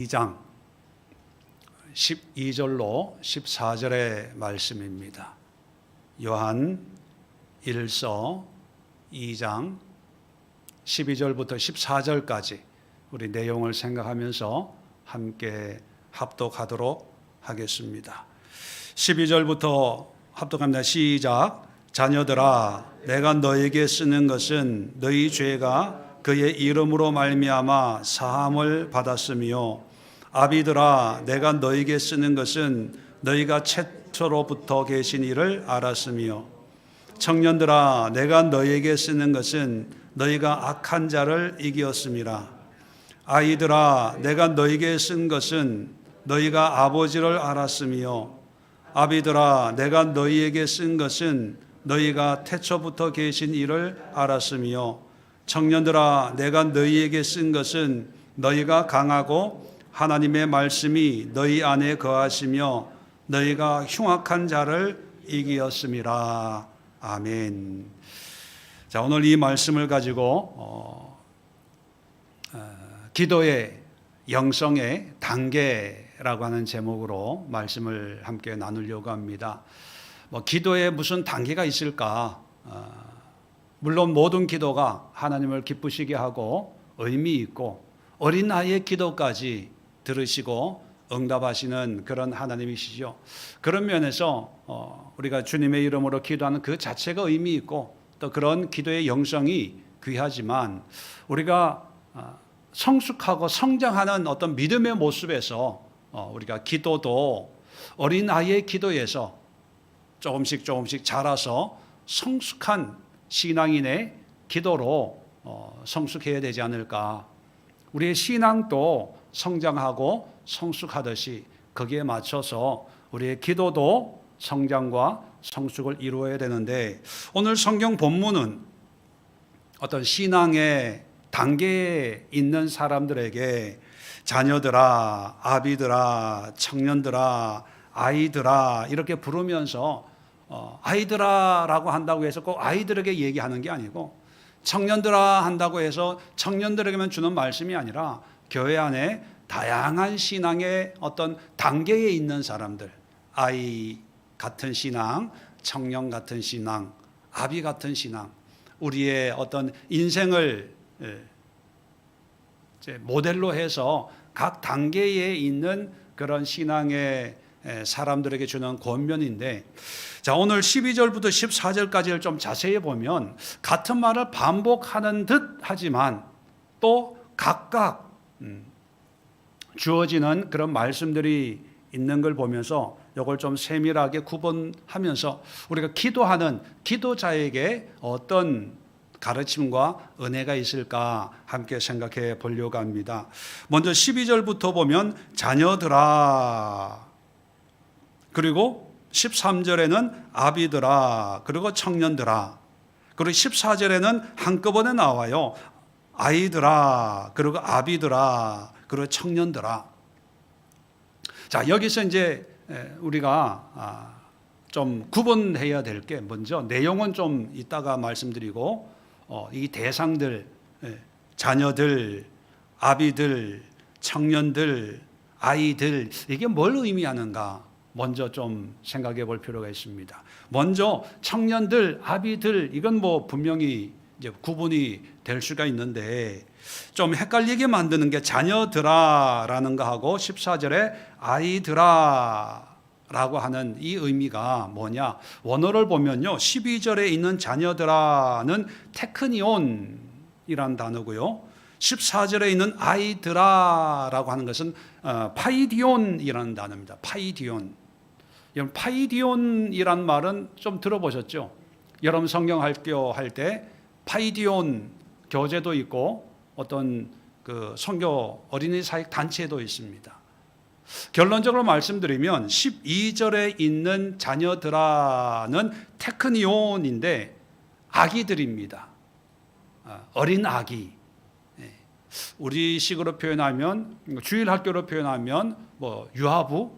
2장 12절로 14절의 말씀입니다. 요한 1서 2장 12절부터 14절까지 우리 내용을 생각하면서 함께 합독하도록 하겠습니다. 12절부터 합독합니다. 시작. 자녀들아, 내가 너에게 쓰는 것은 너희 죄가 그의 이름으로 말미암아 사함을 받았으며, 아비들아, 내가 너에게 쓰는 것은 너희가 최초로부터 계신 이를 알았으며, 청년들아, 내가 너에게 쓰는 것은 너희가 악한 자를 이기었음이라. 아이들아, 내가 너에게 쓴 것은 너희가 아버지를 알았으며, 아비들아, 내가 너희에게 쓴 것은 너희가 태초부터 계신 이를 알았으며, 청년들아, 내가 너희에게 쓴 것은 너희가 강하고 하나님의 말씀이 너희 안에 거하시며 너희가 흉악한 자를 이기었음이라. 아멘. 자, 오늘 이 말씀을 가지고 기도의 영성의 단계라고 하는 제목으로 말씀을 함께 나누려고 합니다. 기도에 무슨 단계가 있을까? 물론 모든 기도가 하나님을 기쁘시게 하고 의미 있고 어린아이의 기도까지 들으시고 응답하시는 그런 하나님이시죠. 그런 면에서 우리가 주님의 이름으로 기도하는 그 자체가 의미 있고 또 그런 기도의 영성이 귀하지만, 우리가 성숙하고 성장하는 어떤 믿음의 모습에서 우리가 기도도 어린아이의 기도에서 조금씩 자라서 성숙한 신앙인의 기도로 성숙해야 되지 않을까. 우리의 신앙도 성장하고 성숙하듯이 거기에 맞춰서 우리의 기도도 성장과 성숙을 이루어야 되는데, 오늘 성경 본문은 어떤 신앙의 단계에 있는 사람들에게 자녀들아, 아비들아, 청년들아, 아이들아 이렇게 부르면서 아이들아라고 한다고 해서 꼭 아이들에게 얘기하는 게 아니고, 청년들아 한다고 해서 청년들에게만 주는 말씀이 아니라 교회 안에 다양한 신앙의 어떤 단계에 있는 사람들, 아이 같은 신앙, 청년 같은 신앙, 아비 같은 신앙, 우리의 어떤 인생을 모델로 해서 각 단계에 있는 그런 신앙의 사람들에게 주는 권면인데, 자, 오늘 12절부터 14절까지를 좀 자세히 보면 같은 말을 반복하는 듯 하지만 또 각각 주어지는 그런 말씀들이 있는 걸 보면서 이걸 좀 세밀하게 구분하면서 우리가 기도하는 기도자에게 어떤 가르침과 은혜가 있을까 함께 생각해 보려고 합니다. 먼저 12절부터 보면 자녀들아, 그리고 13절에는 아비들아, 그리고 청년들아, 그리고 14절에는 한꺼번에 나와요. 아이들아, 그리고 아비들아, 그리고 청년들아. 자, 여기서 이제 우리가 좀 구분해야 될 게, 먼저 내용은 좀 이따가 말씀드리고, 이 대상들, 자녀들, 아비들, 청년들, 아이들, 이게 뭘 의미하는가 먼저 좀 생각해 볼 필요가 있습니다. 먼저 청년들, 아비들, 이건 뭐 분명히 이제 구분이 될 수가 있는데, 좀 헷갈리게 만드는 게 자녀들아라는 거하고 14절에 아이들아라고 하는 이 의미가 뭐냐? 원어를 보면요, 12절에 있는 자녀들아는 테크니온이란 단어고요, 14절에 있는 아이들아라고 하는 것은 파이디온이라는 단어입니다. 파이디온. 파이디온이란 말은 좀 들어보셨죠? 여러분 성경 학교 할 때 파이디온 교재도 있고 어떤 그 선교 어린이 사역 단체도 있습니다. 결론적으로 말씀드리면 12절에 있는 자녀들아는 테크니온인데 아기들입니다. 어린 아기. 우리식으로 표현하면, 주일 학교로 표현하면 뭐 유아부,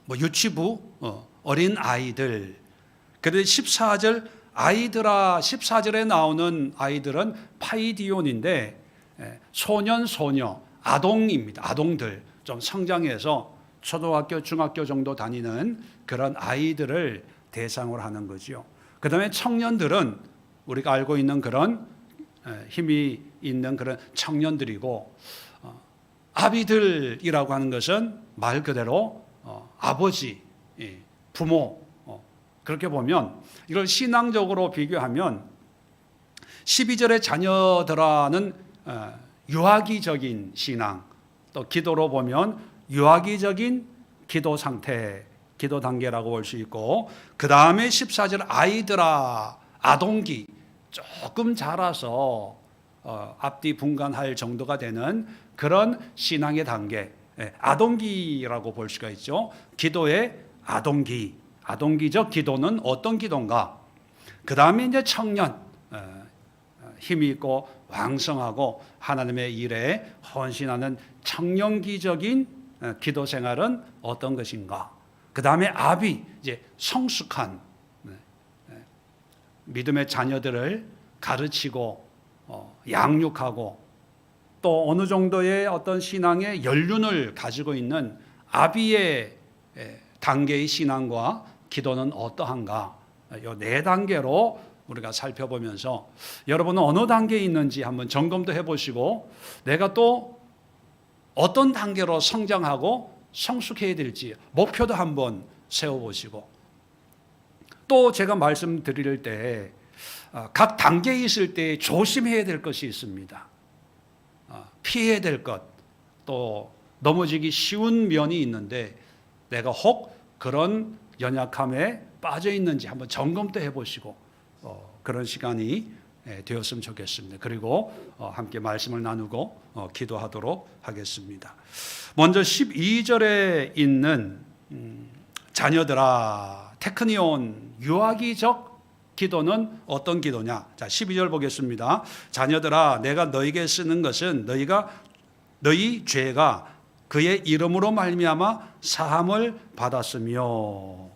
뭐 유치부, 어린 아이들. 그런데 14절 아이들아, 14절에 나오는 아이들은 파이디온인데 소년, 소녀, 아동입니다. 아동들 좀 성장해서 초등학교, 중학교 정도 다니는 그런 아이들을 대상으로 하는 거죠. 그 다음에 청년들은 우리가 알고 있는 그런 힘이 있는 그런 청년들이고, 아비들이라고 하는 것은 말 그대로 아버지, 부모, 그렇게 보면 이걸 신앙적으로 비교하면 12절의 자녀들아는 유아기적인 신앙, 또 기도로 보면 유아기적인 기도 상태, 기도 단계라고 볼 수 있고, 그 다음에 14절 아이들아, 아동기, 조금 자라서 앞뒤 분간할 정도가 되는 그런 신앙의 단계, 아동기라고 볼 수가 있죠. 기도의 아동기, 아동기적 기도는 어떤 기도인가? 그 다음에 이제 청년, 힘이 있고 왕성하고 하나님의 일에 헌신하는 청년기적인 기도 생활은 어떤 것인가? 그 다음에 아비, 이제 성숙한 믿음의 자녀들을 가르치고 양육하고 또 어느 정도의 어떤 신앙의 연륜을 가지고 있는 아비의 단계의 신앙과 기도는 어떠한가? 이 네 단계로 우리가 살펴보면서 여러분은 어느 단계에 있는지 한번 점검도 해보시고, 내가 또 어떤 단계로 성장하고 성숙해야 될지 목표도 한번 세워보시고, 또 제가 말씀드릴 때 각 단계에 있을 때 조심해야 될 것이 있습니다. 피해야 될 것, 또 넘어지기 쉬운 면이 있는데 내가 혹 그런 연약함에 빠져 있는지 한번 점검도 해보시고 그런 시간이 되었으면 좋겠습니다. 그리고 함께 말씀을 나누고 기도하도록 하겠습니다. 먼저 12절에 있는 자녀들아, 테크니온, 유아기적 기도는 어떤 기도냐? 자, 12절 보겠습니다. 자녀들아, 내가 너에게 쓰는 것은 너희 죄가 그의 이름으로 말미암아 사함을 받았으며.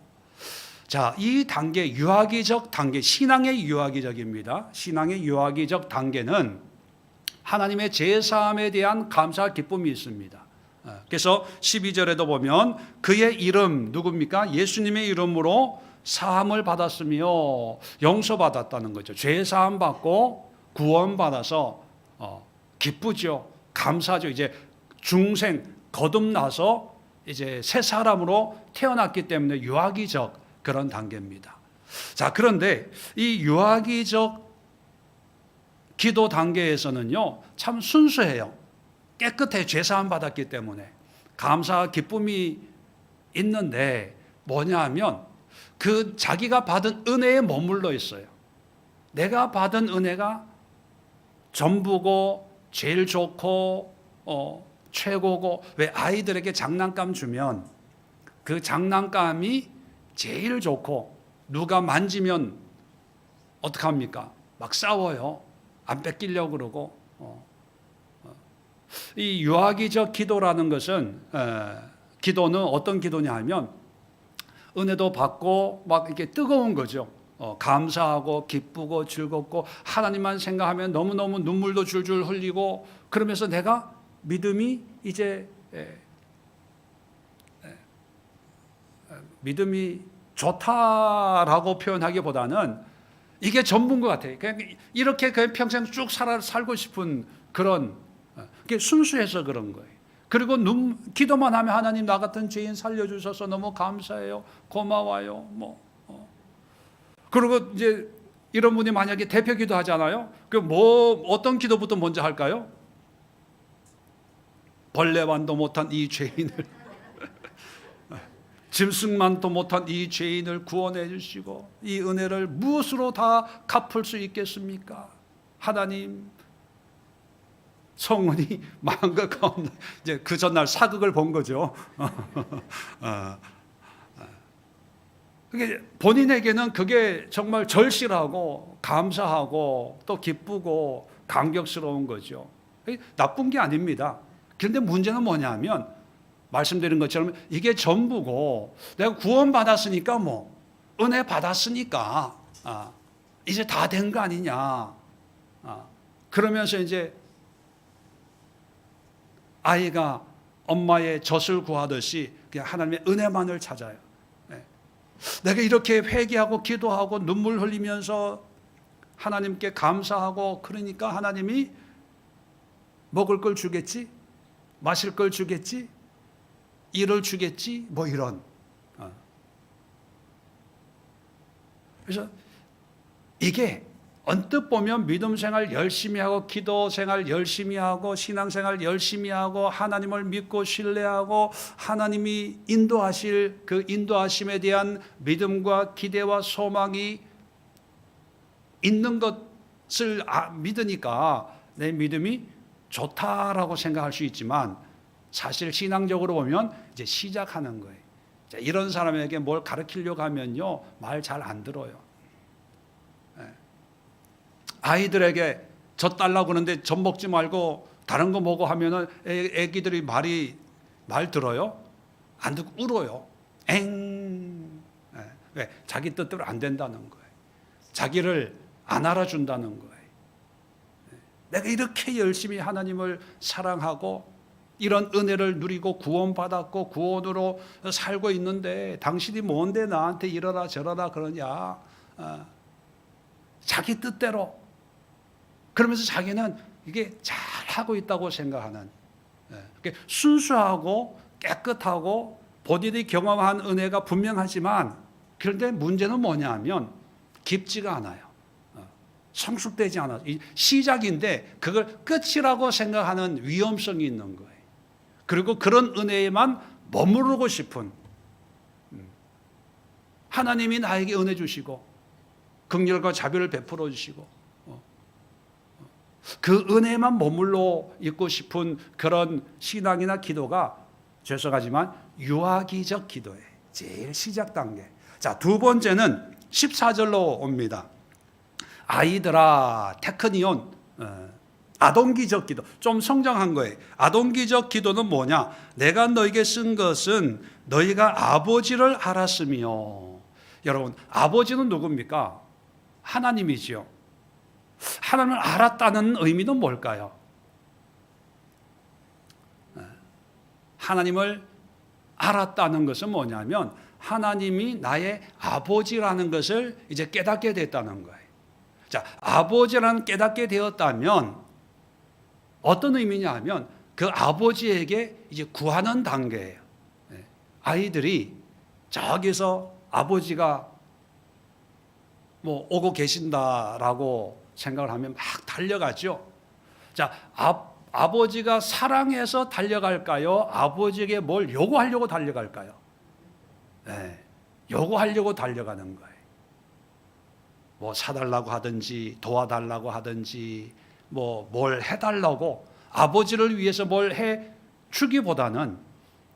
자, 이 단계, 유아기적 단계, 신앙의 유아기적입니다. 신앙의 유아기적 단계는 하나님의 제사함에 대한 감사 기쁨이 있습니다. 그래서 12절에도 보면 그의 이름, 누굽니까? 예수님의 이름으로 사함을 받았으며 용서받았다는 거죠. 죄 사함 받고 구원 받아서 기쁘죠. 감사죠. 이제 중생 거듭나서 이제 새 사람으로 태어났기 때문에 유아기적 그런 단계입니다. 자, 그런데 이 유아기적 기도 단계에서는요, 참 순수해요. 깨끗해. 죄 사함 받았기 때문에 감사 기쁨이 있는데 뭐냐 하면 그 자기가 받은 은혜에 머물러 있어요. 내가 받은 은혜가 전부고 제일 좋고 최고고, 왜 아이들에게 장난감 주면 그 장난감이 제일 좋고 누가 만지면 어떡합니까? 막 싸워요. 안 뺏기려고 그러고. 이 유아기적 기도라는 것은 기도는 어떤 기도냐 하면 은혜도 받고 막 이렇게 뜨거운 거죠. 감사하고 기쁘고 즐겁고 하나님만 생각하면 너무너무 눈물도 줄줄 흘리고, 그러면서 내가 믿음이 이제 믿음이 좋다라고 표현하기보다는 이게 전부인 것 같아요. 그냥 이렇게 그냥 평생 쭉 살고 싶은 그런, 그게 순수해서 그런 거예요. 그리고 기도만 하면 하나님 나 같은 죄인 살려주셔서 너무 감사해요. 고마워요. 그리고 이제 이런 분이 만약에 대표 기도 하잖아요. 어떤 기도부터 먼저 할까요? 벌레만도 못한 이 죄인을 짐승만도 못한 이 죄인을 구원해 주시고 이 은혜를 무엇으로 다 갚을 수 있겠습니까? 하나님, 성은이 마음과 가운데, 이제 그 전날 사극을 본 거죠. 그게 본인에게는 그게 정말 절실하고 감사하고 또 기쁘고 감격스러운 거죠. 나쁜 게 아닙니다. 그런데 문제는 뭐냐면 말씀드린 것처럼 이게 전부고, 내가 구원 받았으니까 은혜 받았으니까 이제 다 된 거 아니냐. 그러면서 이제 아이가 엄마의 젖을 구하듯이 그냥 하나님의 은혜만을 찾아요. 내가 이렇게 회개하고 기도하고 눈물 흘리면서 하나님께 감사하고 그러니까 하나님이 먹을 걸 주겠지? 마실 걸 주겠지? 일을 주겠지? 뭐 이런. 그래서 이게 언뜻 보면 믿음 생활 열심히 하고 기도 생활 열심히 하고 신앙 생활 열심히 하고 하나님을 믿고 신뢰하고 하나님이 인도하실 그 인도하심에 대한 믿음과 기대와 소망이 있는 것을 믿으니까 내 믿음이 좋다라고 생각할 수 있지만 사실 신앙적으로 보면 이제 시작하는 거예요. 이런 사람에게 뭘 가르치려고 하면요 말 잘 안 들어요. 아이들에게 젖 달라고 그러는데 젖 먹지 말고 다른 거 먹어 하면은 애기들이 말 들어요? 안 듣고 울어요. 왜? 자기 뜻대로 안 된다는 거예요. 자기를 안 알아준다는 거예요. 내가 이렇게 열심히 하나님을 사랑하고 이런 은혜를 누리고 구원받았고 구원으로 살고 있는데 당신이 뭔데 나한테 이러라 저러라 그러냐. 자기 뜻대로 그러면서 자기는 이게 잘하고 있다고 생각하는 순수하고 깨끗하고 본인이 경험한 은혜가 분명하지만 그런데 문제는 뭐냐면 깊지가 않아요. 성숙되지 않아요. 시작인데 그걸 끝이라고 생각하는 위험성이 있는 거예요. 그리고 그런 은혜에만 머무르고 싶은 하나님이 나에게 은혜 주시고 긍휼과 자비를 베풀어 주시고 그 은혜만 머물러 있고 싶은 그런 신앙이나 기도가 죄송하지만 유아기적 기도예요. 제일 시작 단계. 자, 두 번째는 14절로 옵니다. 아이들아 테크니온 아동기적 기도. 좀 성장한 거예요. 아동기적 기도는 뭐냐? 내가 너에게 쓴 것은 너희가 아버지를 알았으며. 여러분 아버지는 누굽니까? 하나님이지요. 하나님을 알았다는 의미는 뭘까요? 하나님을 알았다는 것은 뭐냐면 하나님이 나의 아버지라는 것을 이제 깨닫게 됐다는 거예요. 자, 아버지라는 깨닫게 되었다면 어떤 의미냐 하면 그 아버지에게 이제 구하는 단계예요. 아이들이 저기서 아버지가 뭐 오고 계신다라고 생각을 하면 막 달려가죠. 자, 아버지가 사랑해서 달려갈까요? 아버지에게 뭘 요구하려고 달려갈까요? 요구하려고 달려가는 거예요. 뭐 사달라고 하든지 도와달라고 하든지 뭐 뭘 해달라고 아버지를 위해서 뭘 해 주기보다는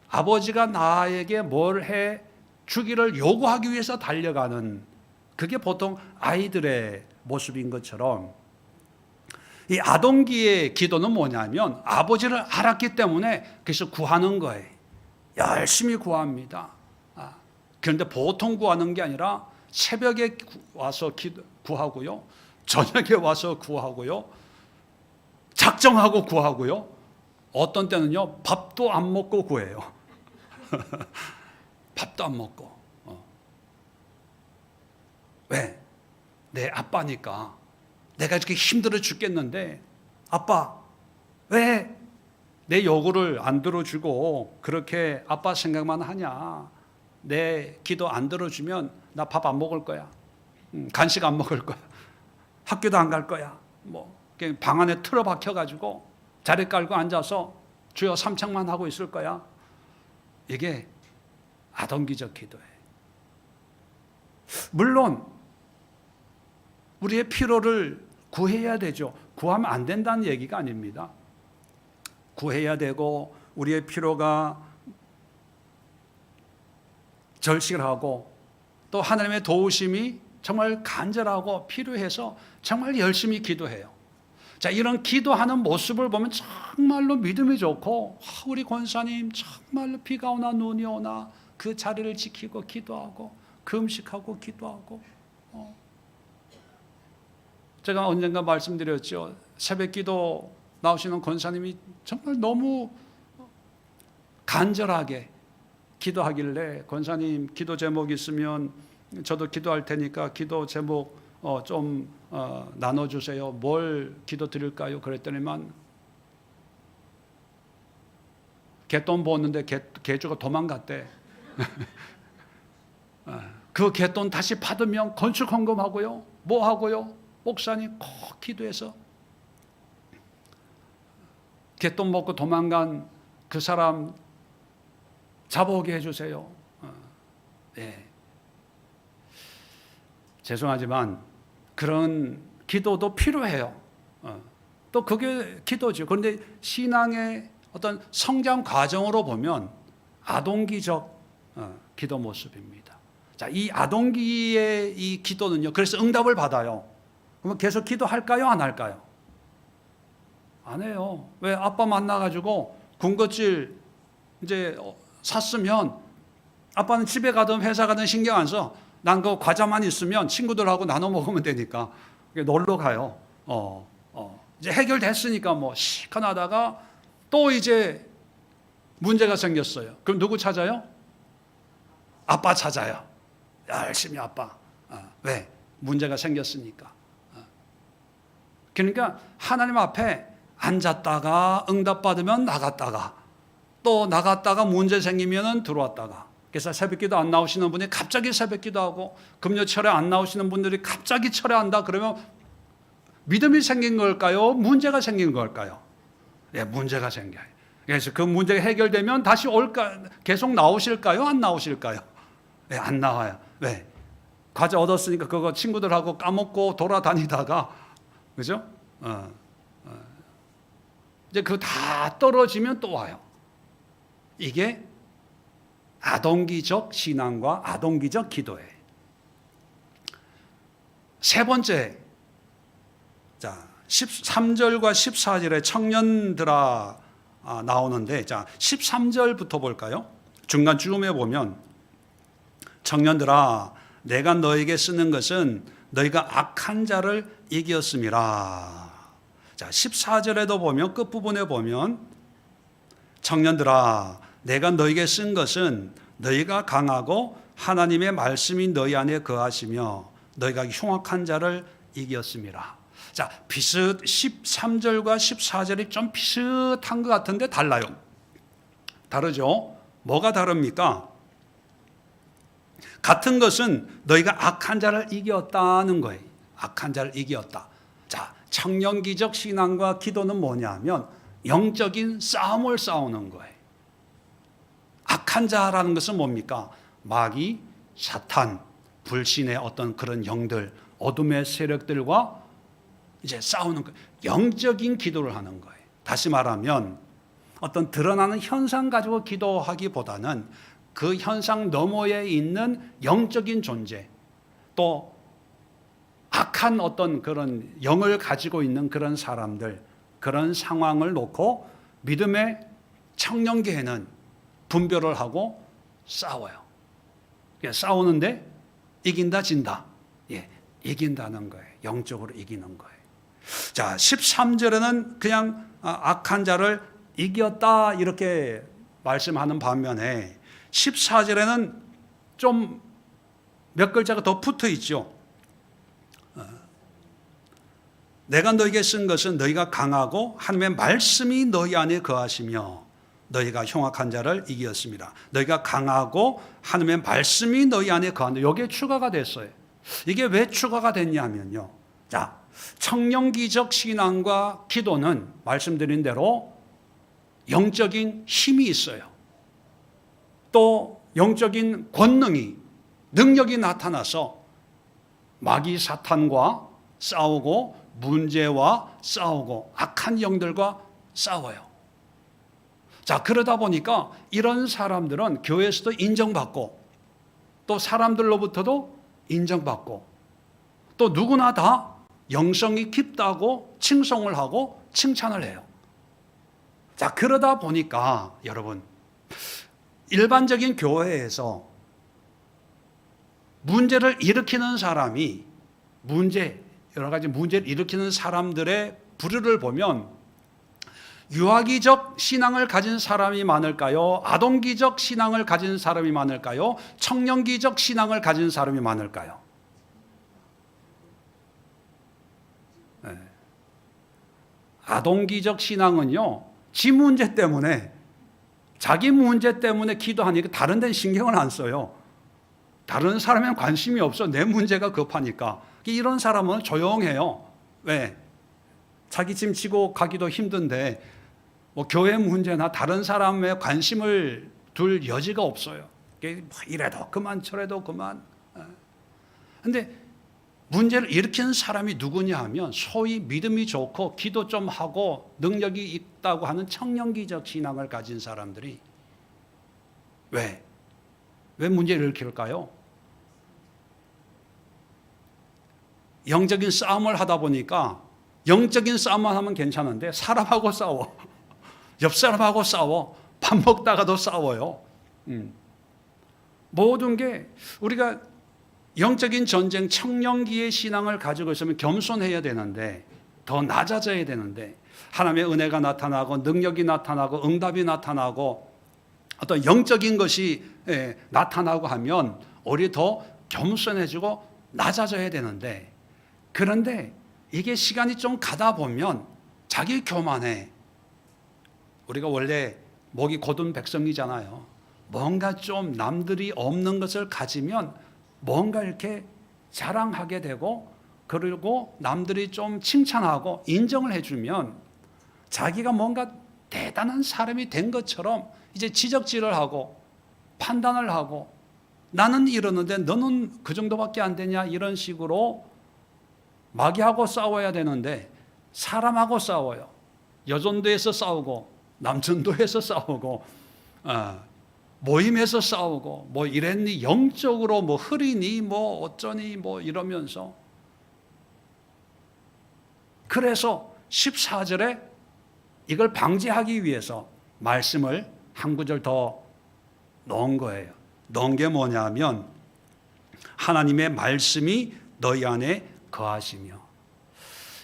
아버지가 나에게 뭘 해 주기를 요구하기 위해서 달려가는 그게 보통 아이들의 모습인 것처럼 이 아동기의 기도는 뭐냐면 아버지를 알았기 때문에 그래서 구하는 거예요. 열심히 구합니다. 그런데 보통 구하는 게 아니라 새벽에 와서 구하고요. 저녁에 와서 구하고요. 작정하고 구하고요. 어떤 때는요. 밥도 안 먹고 구해요. 밥도 안 먹고. 왜? 내 아빠니까 내가 이렇게 힘들어 죽겠는데 아빠 왜 내 요구를 안 들어주고 그렇게 아빠 생각만 하냐. 내 기도 안 들어주면 나 밥 안 먹을 거야. 간식 안 먹을 거야. 학교도 안 갈 거야. 뭐 방 안에 틀어박혀가지고 자리 깔고 앉아서 주여 삼창만 하고 있을 거야. 이게 아동기적 기도예요. 물론 우리의 필요를 구해야 되죠. 구하면 안 된다는 얘기가 아닙니다. 구해야 되고 우리의 필요가 절실하고 또 하나님의 도우심이 정말 간절하고 필요해서 정말 열심히 기도해요. 자, 이런 기도하는 모습을 보면 정말로 믿음이 좋고 우리 권사님 정말로 비가 오나 눈이 오나 그 자리를 지키고 기도하고 금식하고 기도하고 제가 언젠가 말씀드렸죠. 새벽 기도 나오시는 권사님이 정말 너무 간절하게 기도하길래 권사님 기도 제목 있으면 저도 기도할 테니까 기도 제목 좀 나눠주세요. 뭘 기도 드릴까요? 그랬더니만 개돈 부었는데 개주가 도망갔대. 그 개돈 다시 받으면 건축 헌금하고요. 뭐 하고요? 목사님 꼭 기도해서 개돈 먹고 도망간 그 사람 잡아오게 해주세요. 네. 죄송하지만 그런 기도도 필요해요. 또 그게 기도죠. 그런데 신앙의 어떤 성장 과정으로 보면 아동기적 기도 모습입니다. 자, 이 아동기의 이 기도는요. 그래서 응답을 받아요. 그러면 계속 기도할까요? 안 할까요? 안 해요. 왜? 아빠 만나가지고 군것질 이제 샀으면 아빠는 집에 가든 회사 가든 신경 안 써. 난 그 과자만 있으면 친구들하고 나눠 먹으면 되니까 놀러 가요. 이제 해결됐으니까 뭐 시큰하다가 또 이제 문제가 생겼어요. 그럼 누구 찾아요? 아빠 찾아요. 열심히 아빠. 왜? 문제가 생겼으니까. 그러니까 하나님 앞에 앉았다가 응답받으면 나갔다가 또 나갔다가 문제 생기면 들어왔다가. 그래서 새벽기도 안 나오시는 분이 갑자기 새벽기도 하고 금요 철회 안 나오시는 분들이 갑자기 철회한다 그러면 믿음이 생긴 걸까요? 문제가 생긴 걸까요? 예, 문제가 생겨요. 그래서 그 문제가 해결되면 다시 올까? 계속 나오실까요? 안 나오실까요? 예, 안 나와요. 왜? 과자 얻었으니까 그거 친구들하고 까먹고 돌아다니다가 그죠? 이제 그거 다 떨어지면 또 와요. 이게 아동기적 신앙과 아동기적 기도예요. 세 번째, 자 13절과 14절에 청년들아 나오는데, 자 13절부터 볼까요? 중간쯤에 보면 청년들아 내가 너에게 쓰는 것은 너희가 악한 자를 이겼음이라. 자 14절에도 보면 끝부분에 보면 청년들아 내가 너에게 쓴 것은 너희가 강하고 하나님의 말씀이 너희 안에 거하시며 너희가 흉악한 자를 이겼음이라. 자, 13절과 14절이 좀 비슷한 것 같은데 달라요. 다르죠? 뭐가 다릅니까? 같은 것은 너희가 악한 자를 이겼다는 거예요. 악한 자를 이겼다. 자, 청년기적 신앙과 기도는 뭐냐면 영적인 싸움을 싸우는 거예요. 악한 자라는 것은 뭡니까? 마귀, 사탄, 불신의 어떤 그런 영들, 어둠의 세력들과 이제 싸우는 거예요. 영적인 기도를 하는 거예요. 다시 말하면 어떤 드러나는 현상 가지고 기도하기보다는 그 현상 너머에 있는 영적인 존재, 또 악한 어떤 그런 영을 가지고 있는 그런 사람들, 그런 상황을 놓고 믿음의 청년기에는 분별을 하고 싸워요. 싸우는데 이긴다 진다. 예, 이긴다는 거예요. 영적으로 이기는 거예요. 자, 13절에는 그냥 악한 자를 이겼다 이렇게 말씀하는 반면에 14절에는 좀 몇 글자가 더 붙어 있죠. 내가 너에게 쓴 것은 너희가 강하고 하나님의 말씀이 너희 안에 거하시며 너희가 흉악한 자를 이겼습니다. 너희가 강하고 하나님의 말씀이 너희 안에 거한다. 여기에 추가가 됐어요. 이게 왜 추가가 됐냐면요. 자, 청년기적 신앙과 기도는 말씀드린 대로 영적인 힘이 있어요. 또 영적인 권능이, 능력이 나타나서 마귀 사탄과 싸우고 문제와 싸우고 악한 영들과 싸워요. 자, 그러다 보니까 이런 사람들은 교회에서도 인정받고 또 사람들로부터도 인정받고 또 누구나 다 영성이 깊다고 칭송을 하고 칭찬을 해요. 자, 그러다 보니까 여러분, 일반적인 교회에서 문제를 일으키는 사람이 여러 가지 문제를 일으키는 사람들의 부류를 보면 유아기적 신앙을 가진 사람이 많을까요? 아동기적 신앙을 가진 사람이 많을까요? 청년기적 신앙을 가진 사람이 많을까요? 네. 아동기적 신앙은요, 지 문제 때문에, 자기 문제 때문에 기도하니까 다른 데는 신경을 안 써요. 다른 사람엔 관심이 없어. 내 문제가 급하니까. 이런 사람은 조용해요. 왜? 자기 짐 지고 가기도 힘든데 뭐 교회 문제나 다른 사람의 관심을 둘 여지가 없어요. 이래도 그만 저래도 그만. 근데 문제를 일으키는 사람이 누구냐 하면 소위 믿음이 좋고 기도 좀 하고 능력이 있다고 하는 청년기적 신앙을 가진 사람들이 왜 문제를 일으킬까요? 영적인 싸움을 하다 보니까 영적인 싸움만 하면 괜찮은데 사람하고 싸워. 옆 사람하고 싸워. 밥 먹다가도 싸워요. 모든 게 우리가 영적인 전쟁, 청년기의 신앙을 가지고 있으면 겸손해야 되는데, 더 낮아져야 되는데, 하나님의 은혜가 나타나고 능력이 나타나고 응답이 나타나고 어떤 영적인 것이 나타나고 하면 우리 더 겸손해지고 낮아져야 되는데, 그런데 이게 시간이 좀 가다 보면 자기 교만해. 우리가 원래 목이 곧은 백성이잖아요. 뭔가 좀 남들이 없는 것을 가지면 뭔가 이렇게 자랑하게 되고, 그리고 남들이 좀 칭찬하고 인정을 해주면 자기가 뭔가 대단한 사람이 된 것처럼 이제 지적질을 하고 판단을 하고, 나는 이러는데 너는 그 정도밖에 안 되냐, 이런 식으로 마귀하고 싸워야 되는데 사람하고 싸워요. 여전도에서 싸우고 남전도에서 싸우고 모임에서 싸우고 뭐 이랬니, 영적으로 뭐 흐리니 뭐 어쩌니 뭐 이러면서. 그래서 14절에 이걸 방지하기 위해서 말씀을 한 구절 더 넣은 거예요. 넣은 게 뭐냐면 하나님의 말씀이 너희 안에 거하시며.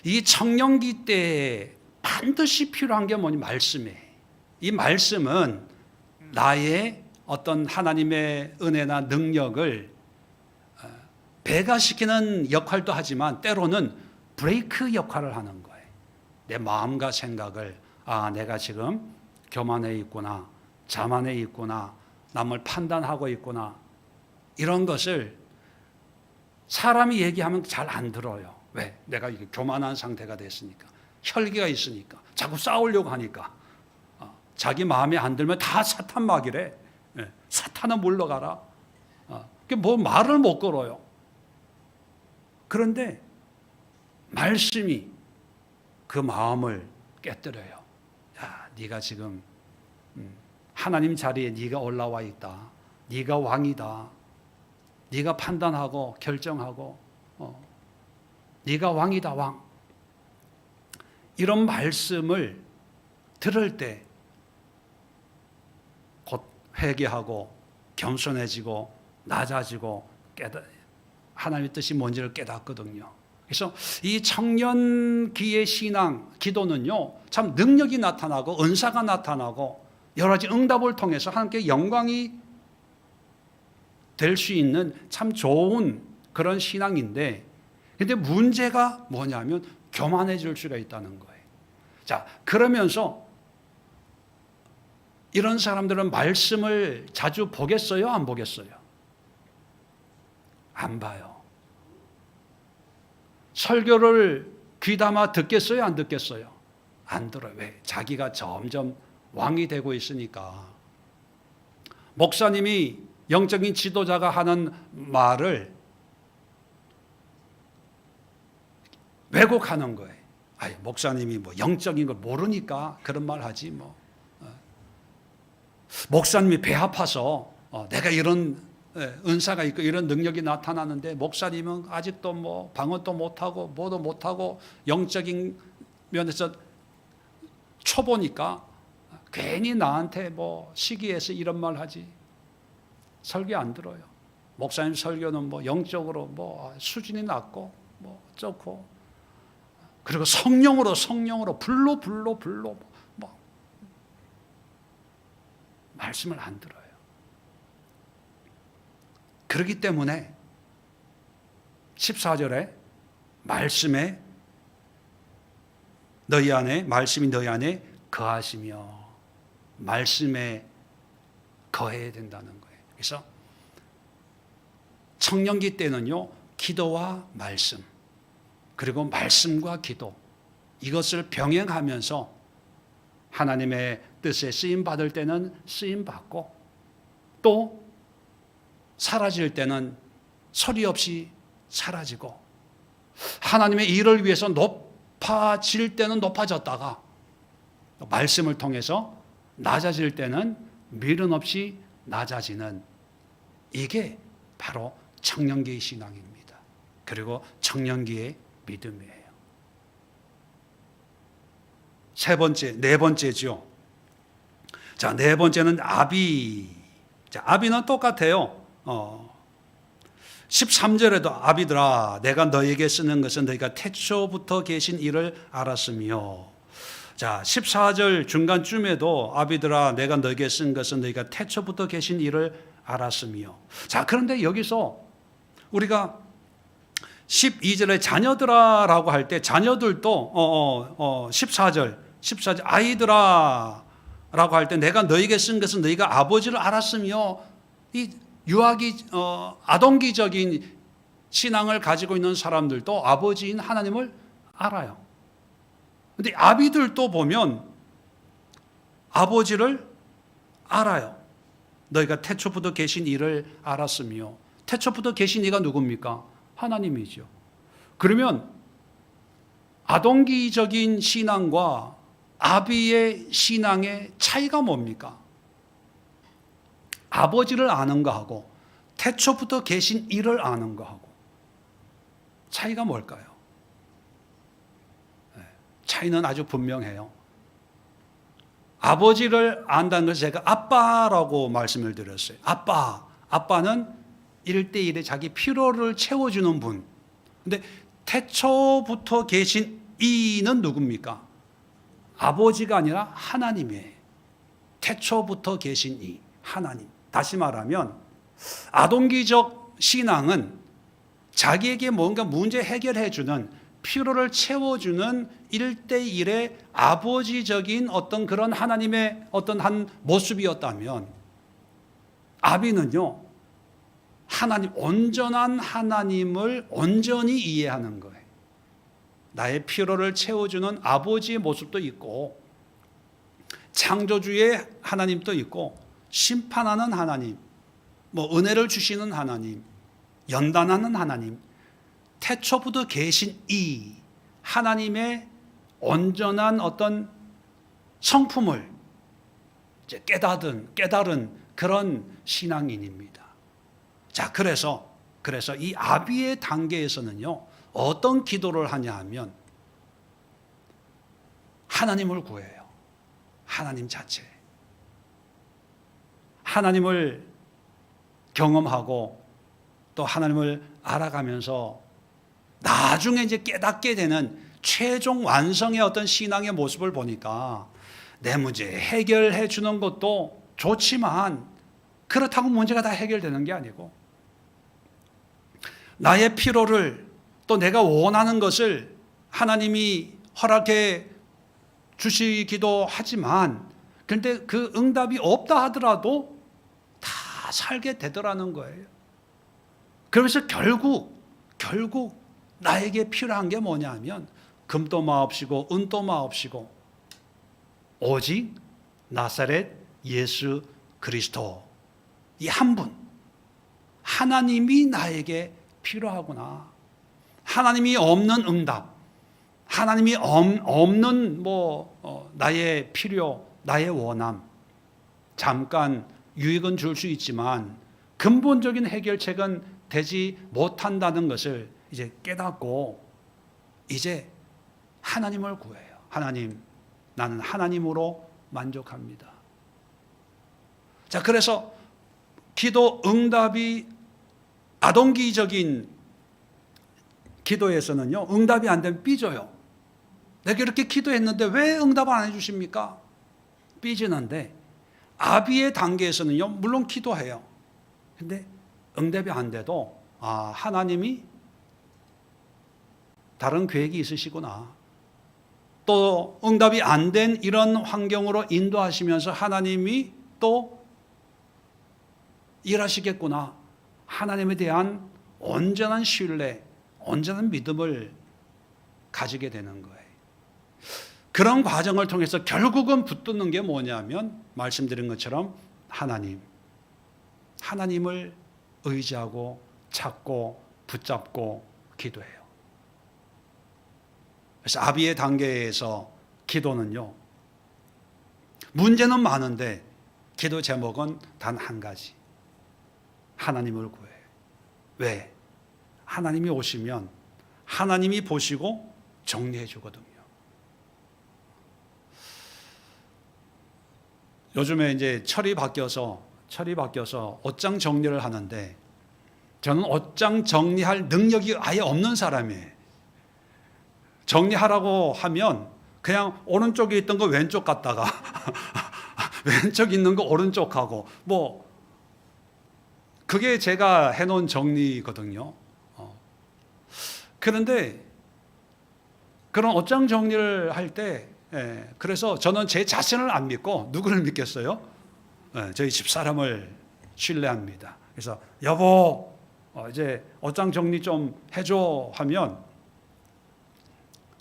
이 청년기 때에 반드시 필요한 게 뭐니? 말씀이에요. 이 말씀은 나의 어떤 하나님의 은혜나 능력을 배가시키는 역할도 하지만 때로는 브레이크 역할을 하는 거예요. 내 마음과 생각을, 내가 지금 교만해 있구나, 자만해 있구나, 남을 판단하고 있구나, 이런 것을 사람이 얘기하면 잘 안 들어요. 왜? 내가 이게 교만한 상태가 됐으니까, 혈기가 있으니까, 자꾸 싸우려고 하니까. 자기 마음에 안 들면 다 사탄 막이래. 사탄은 물러가라. 뭐 말을 못 걸어요. 그런데 말씀이 그 마음을 깨뜨려요. 야, 네가 지금 하나님 자리에 네가 올라와 있다. 네가 왕이다. 네가 판단하고 결정하고 네가 왕이다, 왕. 이런 말씀을 들을 때 곧 회개하고 겸손해지고 낮아지고 하나님의 뜻이 뭔지를 깨닫거든요. 그래서 이 청년기의 신앙, 기도는요, 참 능력이 나타나고 은사가 나타나고 여러 가지 응답을 통해서 하나님께 영광이 될 수 있는 참 좋은 그런 신앙인데, 근데 문제가 뭐냐면 교만해질 수가 있다는 거예요. 자, 그러면서 이런 사람들은 말씀을 자주 보겠어요, 안 보겠어요? 안 봐요. 설교를 귀담아 듣겠어요, 안 듣겠어요? 안 들어요. 왜? 자기가 점점 왕이 되고 있으니까. 목사님이, 영적인 지도자가 하는 말을 왜곡하는 거예요. 목사님이 뭐 영적인 걸 모르니까 그런 말 하지 뭐. 목사님이 배 아파서 내가 이런 은사가 있고 이런 능력이 나타나는데 목사님은 아직도 뭐 방언도 못하고 뭐도 못하고 영적인 면에서 초보니까 괜히 나한테 뭐 시기해서 이런 말 하지. 설교 안 들어요. 목사님 설교는 뭐 영적으로 뭐 수준이 낮고 뭐 어쩌고, 그리고 성령으로 불로 뭐 말씀을 안 들어요. 그렇기 때문에 14절에 말씀이 너희 안에 거하시며 말씀에 거해야 된다는 거예요. 그래서 청년기 때는요, 기도와 말씀, 그리고 말씀과 기도, 이것을 병행하면서 하나님의 뜻에 쓰임 받을 때는 쓰임 받고, 또 사라질 때는 소리 없이 사라지고, 하나님의 일을 위해서 높아질 때는 높아졌다가 말씀을 통해서 낮아질 때는 미련 없이 낮아지는, 이게 바로 청년기의 신앙입니다. 그리고 청년기의 믿음이에요. 네 번째죠. 자, 네 번째는 아비. 자, 아비는 똑같아요. 13절에도 아비들아, 내가 너에게 쓰는 것은 너희가 태초부터 계신 이를 알았으며. 자, 14절 중간쯤에도 아비들아, 내가 너에게 쓴 것은 너희가 태초부터 계신 이를 알았으며. 자, 그런데 여기서 우리가 12절에 자녀들아라고 할 때 자녀들도 14절 아이들아 라고 할 때 내가 너에게 쓴 것은 너희가 아버지를 알았으며, 이 아동기적인 신앙을 가지고 있는 사람들도 아버지인 하나님을 알아요. 그런데 아비들도 보면 아버지를 알아요. 너희가 태초부터 계신 이를 알았으며. 태초부터 계신 이가 누굽니까? 하나님이죠. 그러면 아동기적인 신앙과 아비의 신앙의 차이가 뭡니까? 아버지를 아는 거하고 태초부터 계신 이를 아는 거하고 차이가 뭘까요? 차이는 아주 분명해요. 아버지를 안다는 것을 제가 아빠라고 말씀을 드렸어요. 아빠는 1대1에 자기 필요를 채워주는 분. 근데 태초부터 계신 이는 누굽니까? 아버지가 아니라 하나님이에요. 태초부터 계신 이 하나님. 다시 말하면 아동기적 신앙은 자기에게 뭔가 문제 해결해 주는, 필요를 채워주는 1대1의 아버지적인 어떤 그런 하나님의 어떤 한 모습이었다면, 아비는요, 하나님, 온전한 하나님을 온전히 이해하는 거예요. 나의 필요를 채워주는 아버지의 모습도 있고, 창조주의 하나님도 있고, 심판하는 하나님, 은혜를 주시는 하나님, 연단하는 하나님, 태초부터 계신 이 하나님의 온전한 어떤 성품을 이제 깨달은 그런 신앙인입니다. 자, 그래서 이 아비의 단계에서는요, 어떤 기도를 하냐 하면 하나님을 구해요. 하나님 자체. 하나님을 경험하고 또 하나님을 알아가면서 나중에 이제 깨닫게 되는 최종 완성의 어떤 신앙의 모습을 보니까 내 문제 해결해 주는 것도 좋지만 그렇다고 문제가 다 해결되는 게 아니고, 나의 필요를 또 내가 원하는 것을 하나님이 허락해 주시기도 하지만, 그런데 그 응답이 없다 하더라도 다 살게 되더라는 거예요. 그러면서 결국 나에게 필요한 게 뭐냐면 금도 마옵시고 은도 마옵시고 오직 나사렛 예수 그리스도, 이 한 분, 하나님이 나에게 필요하구나. 하나님이 없는 응답, 하나님이 없는 나의 필요, 나의 원함, 잠깐 유익은 줄 수 있지만 근본적인 해결책은 되지 못한다는 것을 이제 깨닫고 이제 하나님을 구해요. 하나님, 나는 하나님으로 만족합니다. 자, 그래서 기도 응답이 아동기적인 기도에서는요, 응답이 안 되면 삐져요. 내가 이렇게 기도했는데 왜 응답을 안 해주십니까? 삐지는데, 아비의 단계에서는요, 물론 기도해요. 근데 응답이 안 돼도 하나님이 다른 계획이 있으시구나. 또 응답이 안 된 이런 환경으로 인도하시면서 하나님이 또 일하시겠구나. 하나님에 대한 온전한 신뢰, 온전한 믿음을 가지게 되는 거예요. 그런 과정을 통해서 결국은 붙드는 게 뭐냐면 말씀드린 것처럼 하나님을 의지하고 찾고 붙잡고 기도해요. 그래서 아비의 단계에서 기도는요, 문제는 많은데 기도 제목은 단 한 가지. 하나님을 구해. 왜? 하나님이 오시면 하나님이 보시고 정리해 주거든요. 요즘에 이제 철이 바뀌어서 옷장 정리를 하는데 저는 옷장 정리할 능력이 아예 없는 사람이에요. 정리하라고 하면 그냥 오른쪽에 있던 거 왼쪽 갔다가 왼쪽 있는 거 오른쪽 하고 그게 제가 해놓은 정리거든요. 그런데 그런 옷장 정리를 할 때 그래서 저는 제 자신을 안 믿고 누구를 믿겠어요? 저희 집사람을 신뢰합니다. 그래서 여보 이제 옷장 정리 좀 해줘 하면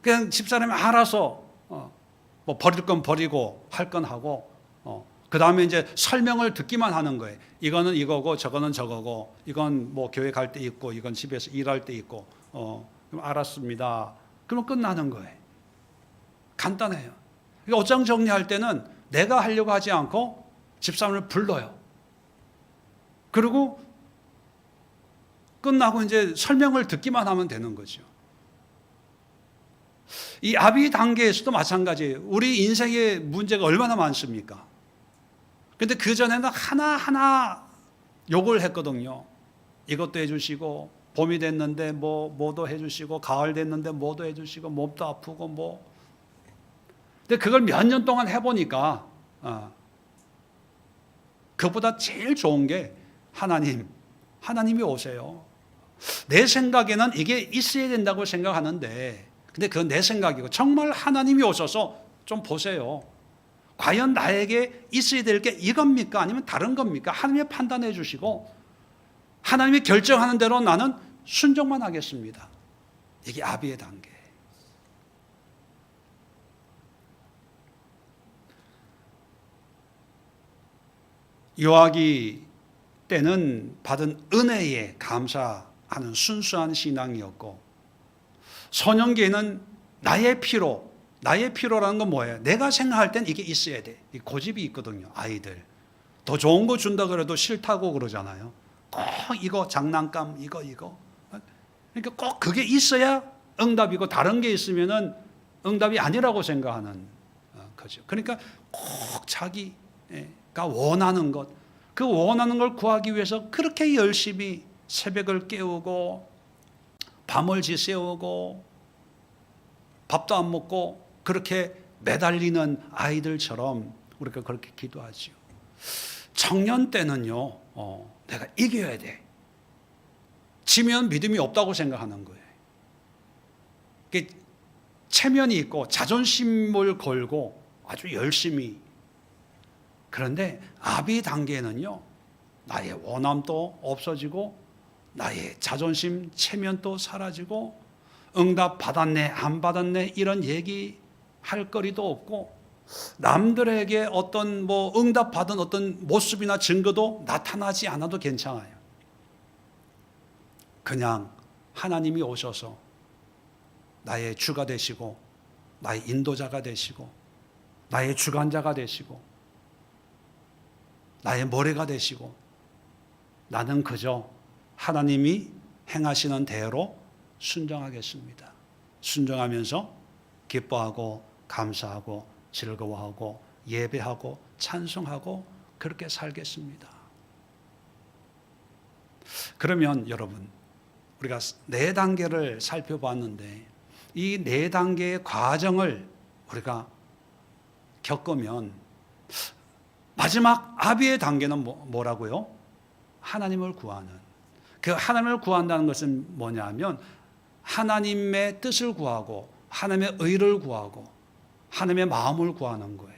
그냥 집사람이 알아서 뭐 버릴 건 버리고 할 건 하고 그 다음에 이제 설명을 듣기만 하는 거예요. 이거는 이거고 저거는 저거고 이건 뭐 교회 갈 때 있고 이건 집에서 일할 때 있고 그럼 알았습니다. 그러면 끝나는 거예요. 간단해요. 옷장 정리할 때는 내가 하려고 하지 않고 집사람을 불러요. 그리고 끝나고 이제 설명을 듣기만 하면 되는 거죠. 이 아비 단계에서도 마찬가지예요. 우리 인생의 문제가 얼마나 많습니까? 근데 그전에는 하나하나 욕을 했거든요. 이것도 해주시고, 봄이 됐는데 뭐도 해주시고, 가을 됐는데 뭐도 해주시고, 몸도 아프고 근데 그걸 몇 년 동안 해보니까, 그보다 제일 좋은 게 하나님이 오세요. 내 생각에는 이게 있어야 된다고 생각하는데, 근데 그건 내 생각이고, 정말 하나님이 오셔서 좀 보세요. 과연 나에게 있어야 될 게 이겁니까? 아니면 다른 겁니까? 하나님이 판단해 주시고 하나님이 결정하는 대로 나는 순종만 하겠습니다. 이게 아비의 단계. 요하기 때는 받은 은혜에 감사하는 순수한 신앙이었고, 소년기에는 나의 피로라는 건 뭐예요? 내가 생각할 땐 이게 있어야 돼. 고집이 있거든요. 아이들 더 좋은 거 준다 그래도 싫다고 그러잖아요. 꼭 이거 장난감 이거 그러니까 꼭 그게 있어야 응답이고 다른 게 있으면은 응답이 아니라고 생각하는 거죠. 그러니까 꼭 자기가 원하는 것, 그 원하는 걸 구하기 위해서 그렇게 열심히 새벽을 깨우고 밤을 지새우고 밥도 안 먹고 그렇게 매달리는 아이들처럼 우리가 그렇게 기도하죠. 청년 때는요, 내가 이겨야 돼. 지면 믿음이 없다고 생각하는 거예요. 체면이 있고 자존심을 걸고 아주 열심히. 그런데 아비 단계는요, 나의 원함도 없어지고 나의 자존심, 체면도 사라지고 응답 받았네 안 받았네 이런 얘기할 거리도 없고, 남들에게 어떤 응답 받은 어떤 모습이나 증거도 나타나지 않아도 괜찮아요. 그냥 하나님이 오셔서 나의 주가 되시고 나의 인도자가 되시고 나의 주관자가 되시고 나의 모래가 되시고, 나는 그저 하나님이 행하시는 대로 순종하겠습니다. 순종하면서 기뻐하고 감사하고 즐거워하고 예배하고 찬송하고 그렇게 살겠습니다. 그러면 여러분, 우리가 4단계를 살펴봤는데 이 4단계의 과정을 우리가 겪으면 마지막 아비의 단계는 뭐라고요? 하나님을 구하는. 그 하나님을 구한다는 것은 뭐냐면 하나님의 뜻을 구하고 하나님의 의를 구하고 하나님의 마음을 구하는 거예요.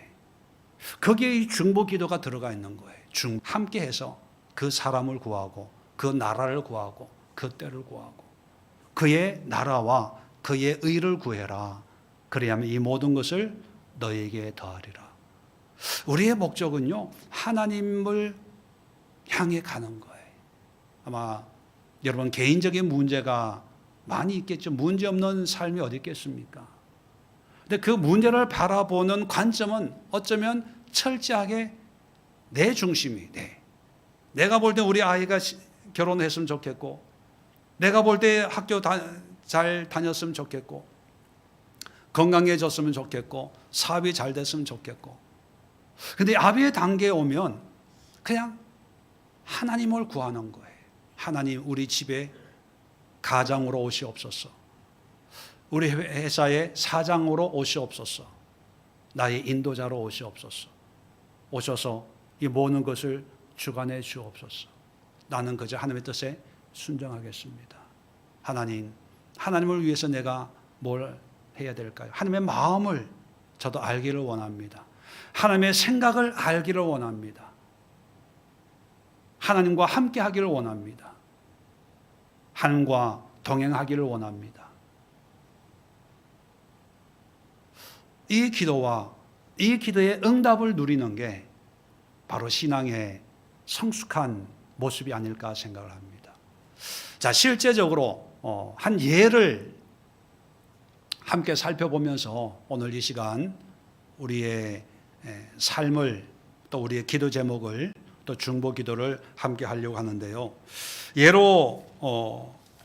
거기에 이 중보 기도가 들어가 있는 거예요. 함께 해서 그 사람을 구하고 그 나라를 구하고 그 때를 구하고 그의 나라와 그의 의를 구해라. 그래야만 이 모든 것을 너에게 더하리라. 우리의 목적은요, 하나님을 향해 가는 거예요. 아마 여러분 개인적인 문제가 많이 있겠죠. 문제 없는 삶이 어디 있겠습니까? 근데 그 문제를 바라보는 관점은 어쩌면 철저하게 내 중심이 돼. 내가 볼 때 우리 아이가 결혼했으면 좋겠고, 내가 볼 때 학교 잘 다녔으면 좋겠고, 건강해졌으면 좋겠고, 사업이 잘 됐으면 좋겠고. 근데 아비의 단계에 오면 그냥 하나님을 구하는 거예요. 하나님, 우리 집에 가장으로 오시옵소서. 우리 회사의 사장으로 오시옵소서. 나의 인도자로 오시옵소서. 오셔서 이 모든 것을 주관해 주옵소서. 나는 그저 하나님의 뜻에 순종하겠습니다. 하나님, 하나님을 위해서 내가 뭘 해야 될까요? 하나님의 마음을 저도 알기를 원합니다. 하나님의 생각을 알기를 원합니다. 하나님과 함께 하기를 원합니다. 하나님과 동행하기를 원합니다. 이 기도와 이 기도의 응답을 누리는 게 바로 신앙의 성숙한 모습이 아닐까 생각을 합니다. 자, 실제적으로 한 예를 함께 살펴보면서 오늘 이 시간 우리의 삶을 또 우리의 기도 제목을 또 중보 기도를 함께 하려고 하는데요. 예로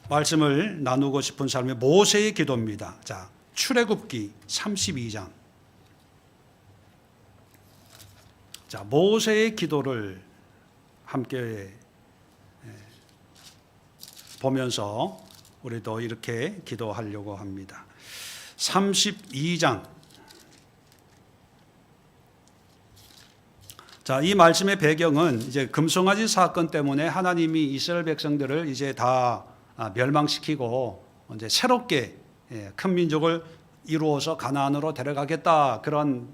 말씀을 나누고 싶은 삶이 모세의 기도입니다. 자, 출애굽기 32장. 자, 모세의 기도를 함께 보면서 우리도 이렇게 기도하려고 합니다. 32장. 자, 이 말씀의 배경은 이제 금송아지 사건 때문에 하나님이 이스라엘 백성들을 이제 다 멸망시키고 이제 새롭게 큰 민족을 이루어서 가나안으로 데려가겠다, 그런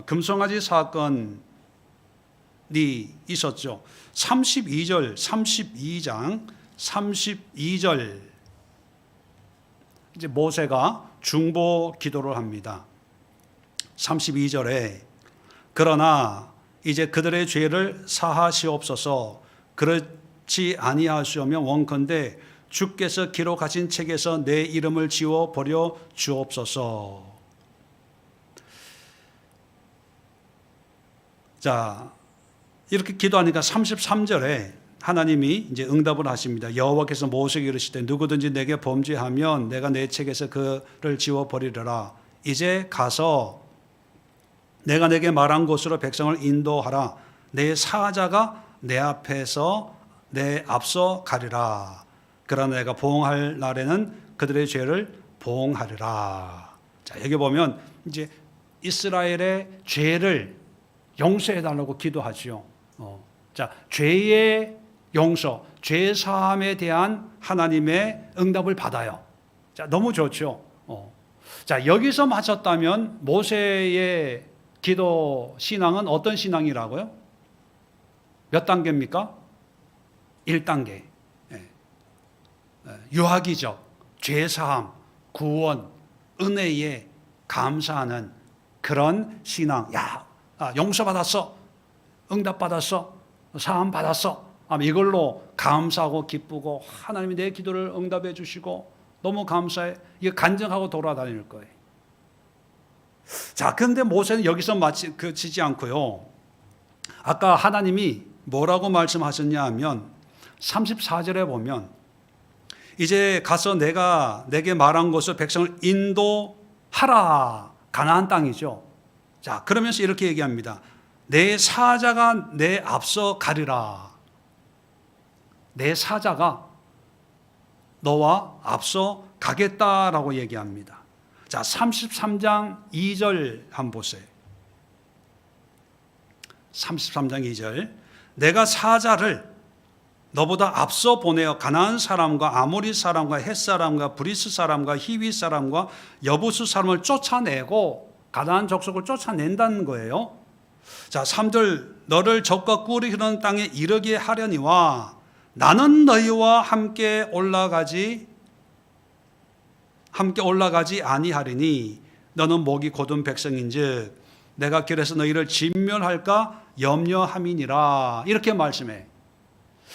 금송아지 사건이 있었죠. 32장 32절 이제 모세가 중보 기도를 합니다. 32절에 그러나 이제 그들의 죄를 사하시옵소서. 그렇지 아니하시오면 원컨대 주께서 기록하신 책에서 내 이름을 지워 버려 주옵소서. 자, 이렇게 기도하니까 33절에 하나님이 이제 응답을 하십니다. 여호와께서 모세에게 이르시되 누구든지 내게 범죄하면 내가 내 책에서 그를 지워 버리리라. 이제 가서 내가 내게 말한 곳으로 백성을 인도하라. 내 사자가 내 앞에서 내 앞서 가리라. 그러나 내가 보응할 날에는 그들의 죄를 보응하리라. 자, 여기 보면 이제 이스라엘의 죄를 용서해 달라고 기도하지요. 자, 죄의 용서, 죄 사함에 대한 하나님의 응답을 받아요. 자, 너무 좋죠. 자, 여기서 맞췄다면 모세의 기도 신앙은 어떤 신앙이라고요? 몇 단계입니까? 1단계. 유아기적, 죄사함, 구원, 은혜에 감사하는 그런 신앙. 야, 용서받았어. 응답받았어. 사함받았어. 이걸로 감사하고 기쁘고 하나님이 내 기도를 응답해 주시고 너무 감사해. 이게 간증하고 돌아다닐 거예요. 자, 그런데 모세는 여기서 그치지 않고요. 아까 하나님이 뭐라고 말씀하셨냐 하면 34절에 보면 이제 가서 내가 내게 말한 곳을 백성을 인도하라. 가나안 땅이죠. 자, 그러면서 이렇게 얘기합니다. 내 사자가 내 앞서 가리라. 내 사자가 너와 앞서 가겠다라고 얘기합니다. 자, 33장 2절 한번 보세요. 33장 2절. 내가 사자를 너보다 앞서 보내어 가나안 사람과 아모리 사람과 헷 사람과 브리스 사람과 히위 사람과 여부스 사람을 쫓아내고 가나안 족속을 쫓아낸다는 거예요. 자, 3절. 너를 적과 꿀이 흐르는 땅에 이르게 하려니와 나는 너희와 함께 올라가지 아니하리니 너는 목이 곧은 백성인즉 내가 길에서 너희를 진멸할까 염려함이니라. 이렇게 말씀해.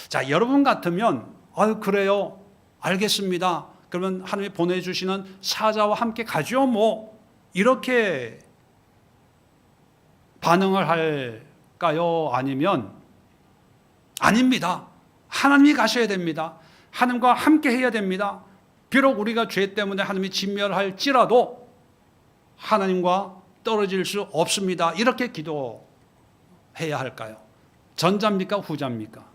자, 여러분 같으면 그래요, 알겠습니다, 그러면 하나님이 보내주시는 사자와 함께 가죠 뭐, 이렇게 반응을 할까요? 아니면 아닙니다, 하나님이 가셔야 됩니다, 하나님과 함께 해야 됩니다, 비록 우리가 죄 때문에 하나님이 진멸할지라도 하나님과 떨어질 수 없습니다, 이렇게 기도해야 할까요? 전자입니까 후자입니까?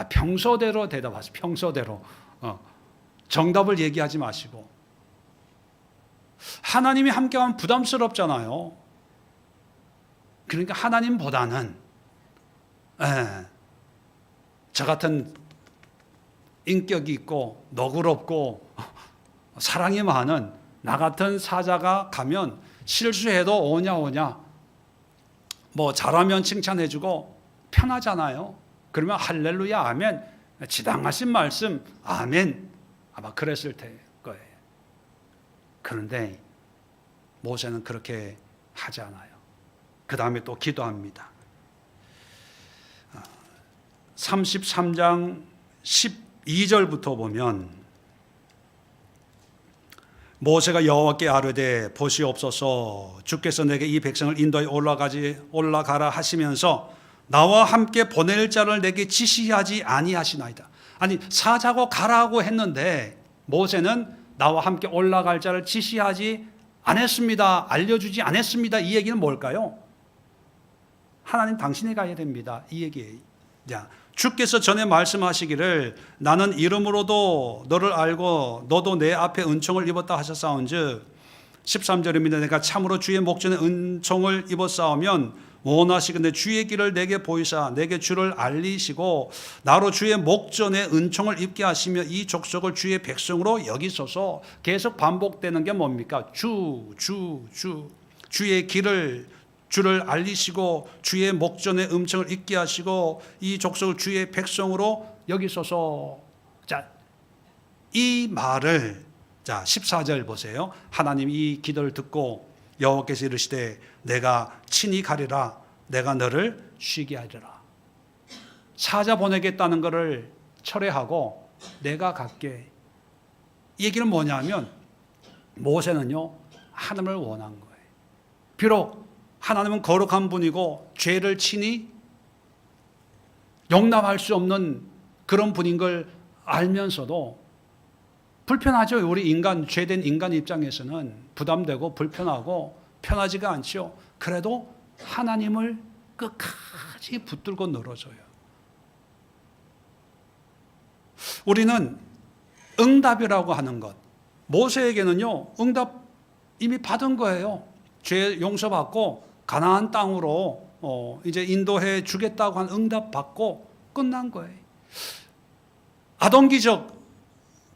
평소대로 대답하세요. 평소대로. 정답을 얘기하지 마시고. 하나님이 함께하면 부담스럽잖아요. 그러니까 하나님보다는 저 같은 인격이 있고 너그럽고 사랑이 많은 나 같은 사자가 가면 실수해도 오냐 뭐 잘하면 칭찬해주고 편하잖아요. 그러면 할렐루야 아멘, 지당하신 말씀 아멘, 아마 그랬을 거예요. 그런데 모세는 그렇게 하지 않아요. 그 다음에 또 기도합니다. 33장 12절부터 보면 모세가 여호와께 아뢰되 보시옵소서 주께서 내게 이 백성을 인도에 올라가라 하시면서 나와 함께 보낼 자를 내게 지시하지 아니하시나이다. 아니, 사자고 가라고 했는데 모세는 나와 함께 올라갈 자를 지시하지 않았습니다, 알려주지 않았습니다. 이 얘기는 뭘까요? 하나님 당신이 가야 됩니다, 이 얘기예요. 자, 주께서 전에 말씀하시기를 나는 이름으로도 너를 알고 너도 내 앞에 은총을 입었다 하셨사온즉 13절입니다. 내가 참으로 주의 목전에 은총을 입었사오면 원하시건대 주의 길을 내게 보이사 내게 주를 알리시고 나로 주의 목전에 은총을 입게 하시며 이 족속을 주의 백성으로 여기소서. 계속 반복되는 게 뭡니까? 주의 길을 주를 알리시고 주의 목전에 은총을 입게 하시고 이 족속을 주의 백성으로 여기소서. 자, 이 말을, 자 14절 보세요. 하나님 이 기도를 듣고 여호와께서 이르시되 내가 친히 가리라, 내가 너를 쉬게 하리라. 사자 보내겠다는 것을 철회하고 내가 갈게. 이 얘기는 뭐냐면 모세는요 하나님을 원한 거예요. 비록 하나님은 거룩한 분이고 죄를 친히 용납할 수 없는 그런 분인 걸 알면서도 불편하죠. 우리 인간, 죄된 인간 입장에서는 부담되고 불편하고 편하지가 않죠. 그래도 하나님을 끝까지 붙들고 늘어져요. 우리는 응답이라고 하는 것, 모세에게는요 응답 이미 받은 거예요. 죄 용서받고 가나안 땅으로 이제 인도해 주겠다고 한 응답 받고 끝난 거예요. 아동기적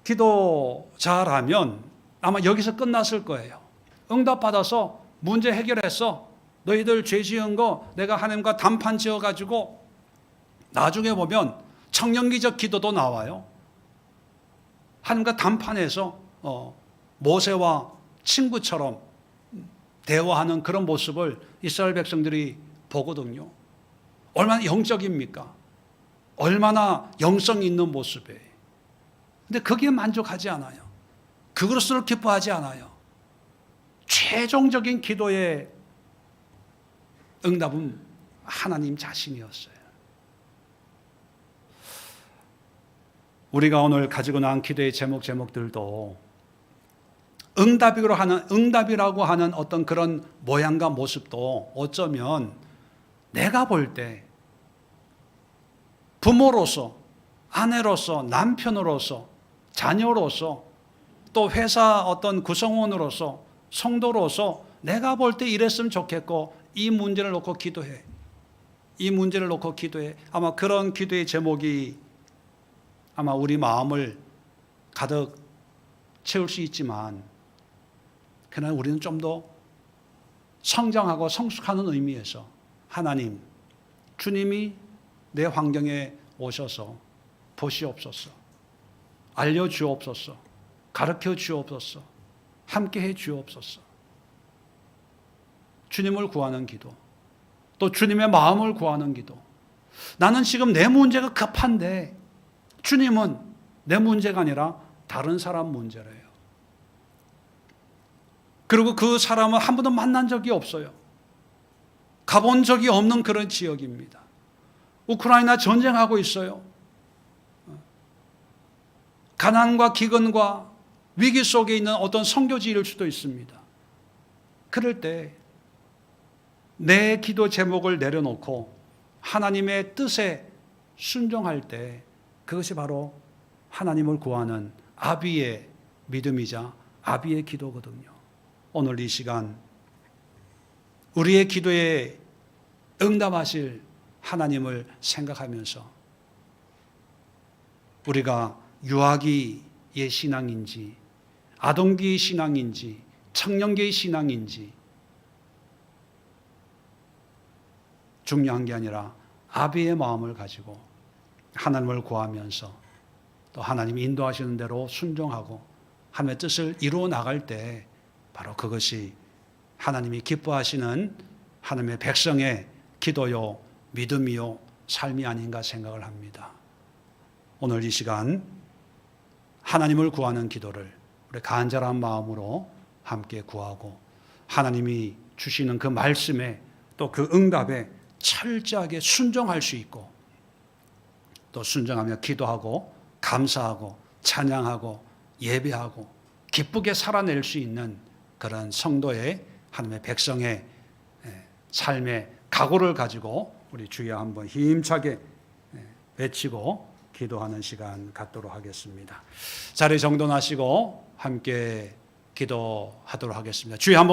기도 잘하면 아마 여기서 끝났을 거예요. 응답 받아서 문제 해결했어. 너희들 죄 지은 거 내가 하나님과 단판 지어가지고 나중에 보면 청년기적 기도도 나와요. 하나님과 단판에서 모세와 친구처럼 대화하는 그런 모습을 이스라엘 백성들이 보거든요. 얼마나 영적입니까? 얼마나 영성 있는 모습이에요. 근데 거기에 만족하지 않아요. 그것으로 기뻐하지 않아요. 최종적인 기도의 응답은 하나님 자신이었어요. 우리가 오늘 가지고 나온 기도의 제목들도 응답이라고 하는 어떤 그런 모양과 모습도 어쩌면 내가 볼 때 부모로서, 아내로서, 남편으로서, 자녀로서, 또 회사 어떤 구성원으로서, 성도로서 내가 볼 때 이랬으면 좋겠고 이 문제를 놓고 기도해. 이 문제를 놓고 기도해. 아마 그런 기도의 제목이 아마 우리 마음을 가득 채울 수 있지만, 그러나 우리는 좀 더 성장하고 성숙하는 의미에서 하나님, 주님이 내 환경에 오셔서 보시옵소서, 알려주옵소서, 가르쳐 주옵소서, 함께해 주옵소서. 주님을 구하는 기도, 또 주님의 마음을 구하는 기도. 나는 지금 내 문제가 급한데 주님은 내 문제가 아니라 다른 사람 문제래요. 그리고 그 사람은 한 번도 만난 적이 없어요. 가본 적이 없는 그런 지역입니다. 우크라이나 전쟁하고 있어요. 가난과 기근과 위기 속에 있는 어떤 선교지일 수도 있습니다. 그럴 때 내 기도 제목을 내려놓고 하나님의 뜻에 순종할 때 그것이 바로 하나님을 구하는 아비의 믿음이자 아비의 기도거든요. 오늘 이 시간 우리의 기도에 응답하실 하나님을 생각하면서 우리가 유아기의 신앙인지 아동기의 신앙인지 청년기의 신앙인지 중요한 게 아니라 아비의 마음을 가지고 하나님을 구하면서 또 하나님이 인도하시는 대로 순종하고 하나님의 뜻을 이루어 나갈 때 바로 그것이 하나님이 기뻐하시는 하나님의 백성의 기도요, 믿음이요, 삶이 아닌가 생각을 합니다. 오늘 이 시간 하나님을 구하는 기도를 우리 간절한 마음으로 함께 구하고 하나님이 주시는 그 말씀에 또 그 응답에 철저하게 순종할 수 있고 또 순종하며 기도하고 감사하고 찬양하고 예배하고 기쁘게 살아낼 수 있는 그런 성도의 하나님의 백성의 삶의 각오를 가지고 우리 주여 한번 힘차게 외치고 기도하는 시간 갖도록 하겠습니다. 자리 정돈하시고 함께 기도하도록 하겠습니다. 주여 한번